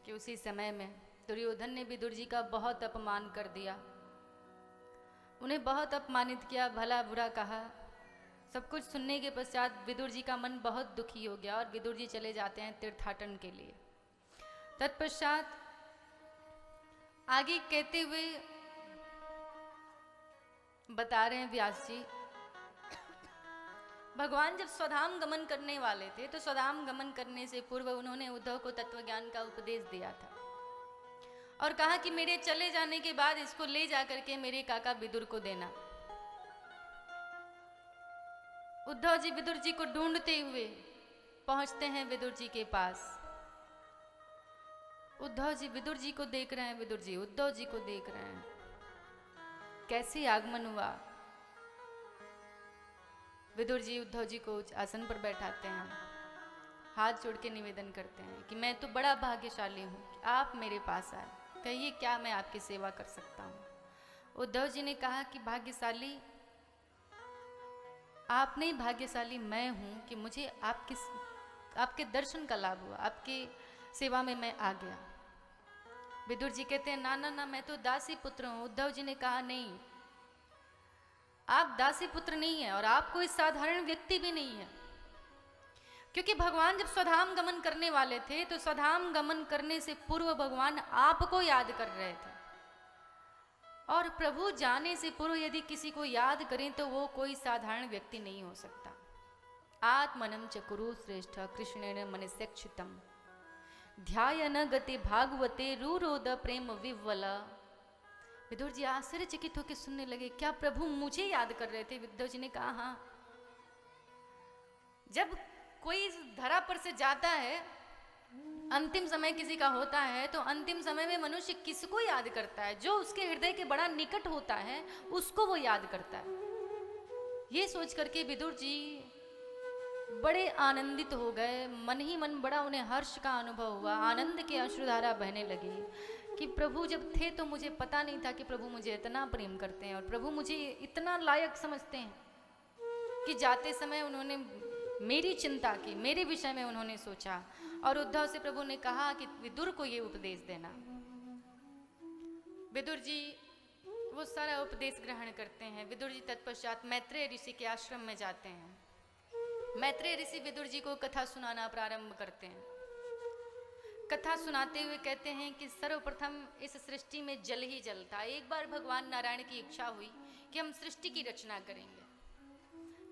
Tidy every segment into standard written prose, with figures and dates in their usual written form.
कि उसी समय में दुर्योधन ने विदुर जी का बहुत अपमान कर दिया, उन्हें बहुत अपमानित किया, भला बुरा कहा। सब कुछ सुनने के पश्चात विदुर जी का मन बहुत दुखी हो गया और विदुर जी चले जाते हैं तीर्थाटन के लिए। तत्पश्चात आगे कहते हुए बता रहे हैं व्यास जी, भगवान जब स्वधाम गमन करने वाले थे तो स्वधाम गमन करने से पूर्व उन्होंने उद्धव को तत्वज्ञान का उपदेश दिया था और कहा कि मेरे चले जाने के बाद इसको ले जाकर के मेरे काका विदुर को देना। उद्धव जी विदुर जी को ढूंढते हुए पहुंचते हैं विदुर जी के पास। उद्धव जी विदुर जी को देख रहे हैं, विदुर जी उद्धव जी को देख रहे हैं। कैसे आगमन हुआ? विदुर जी उद्धव जी को आसन पर बैठाते हैं, हाथ जोड़ के निवेदन करते हैं कि मैं तो बड़ा भाग्यशाली हूँ कि आप मेरे पास आए, कहिए क्या मैं आपकी सेवा कर सकता हूँ। उद्धव जी ने कहा कि भाग्यशाली आप नहीं, भाग्यशाली मैं हूँ कि मुझे आपके दर्शन का लाभ हुआ, आपकी सेवा में मैं आ गया। विदुर जी कहते हैं ना ना ना, मैं तो दासी पुत्र हूँ। उद्धव जी ने कहा नहीं, आप दासी पुत्र नहीं है और आप कोई साधारण व्यक्ति भी नहीं है, क्योंकि भगवान जब स्वधाम गमन करने वाले थे तो स्वधाम गमन करने से पूर्व भगवान आपको याद कर रहे थे, और प्रभु जाने से पूर्व यदि किसी को याद करें तो वो कोई साधारण व्यक्ति नहीं हो सकता। आत्मनं च कुरु श्रेष्ठ कृष्णेन मनस्यक्षितम् ध्यायन गति भागवते रूरोद प्रेम विह्वला। विदुर जी आश्चर्यचकित होकर सुनने लगे, क्या प्रभु मुझे याद कर रहे थे? विदुर जी ने कहा हाँ। जब कोई धरा पर से जाता है, अंतिम समय किसी का होता है, तो अंतिम समय में मनुष्य किसको याद करता है? जो उसके हृदय के बड़ा निकट होता है उसको वो याद करता है। ये सोच करके विदुर जी बड़े आनंदित हो गए, मन ही मन बड़ा उन्हें हर्ष का अनुभव हुआ, आनंद के अश्रुधारा बहने लगी कि प्रभु जब थे तो मुझे पता नहीं था कि प्रभु मुझे इतना प्रेम करते हैं और प्रभु मुझे इतना लायक समझते हैं कि जाते समय उन्होंने मेरी चिंता की, मेरे विषय में उन्होंने सोचा। और उद्धव से प्रभु ने कहा कि विदुर को ये उपदेश देना। विदुर जी वो सारा उपदेश ग्रहण करते हैं। विदुर जी तत्पश्चात मैत्रेय ऋषि के आश्रम में जाते हैं। मैत्रेय ऋषि विदुर जी को कथा सुनाना प्रारंभ करते हैं। कथा सुनाते हुए कहते हैं कि सर्वप्रथम इस सृष्टि में जल ही जल था। एक बार भगवान नारायण की इच्छा हुई कि हम सृष्टि की रचना करेंगे।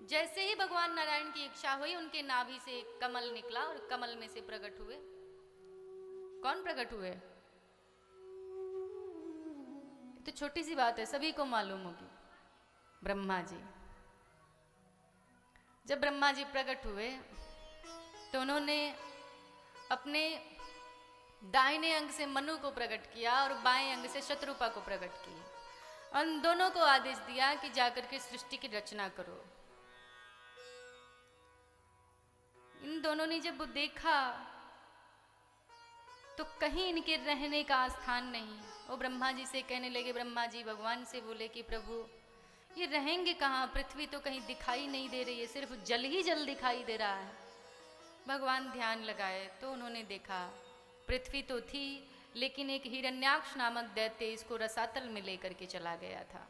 जैसे ही भगवान नारायण की इच्छा हुई, उनके नाभि से एक कमल निकला और कमल में से प्रकट हुए। कौन प्रकट हुए? तो छोटी सी बात है, सभी को मालूम होगी, ब्रह्मा जी। जब ब्रह्मा जी प्रकट हुए तो उन्होंने अपने दाहिने अंग से मनु को प्रकट किया और बाएं अंग से शत्रुपा को प्रकट किया। उन दोनों को आदेश दिया कि जाकर के सृष्टि की रचना करो। इन दोनों ने जब देखा तो कहीं इनके रहने का स्थान नहीं। वो ब्रह्मा जी से कहने लगे, ब्रह्मा जी भगवान से बोले कि प्रभु ये रहेंगे कहाँ? पृथ्वी तो कहीं दिखाई नहीं दे रही है, सिर्फ जल ही जल दिखाई दे रहा है। भगवान ध्यान लगाए तो उन्होंने देखा पृथ्वी तो थी, लेकिन एक हिरण्याक्ष नामक दैत्य इसको रसातल में लेकर के चला गया था।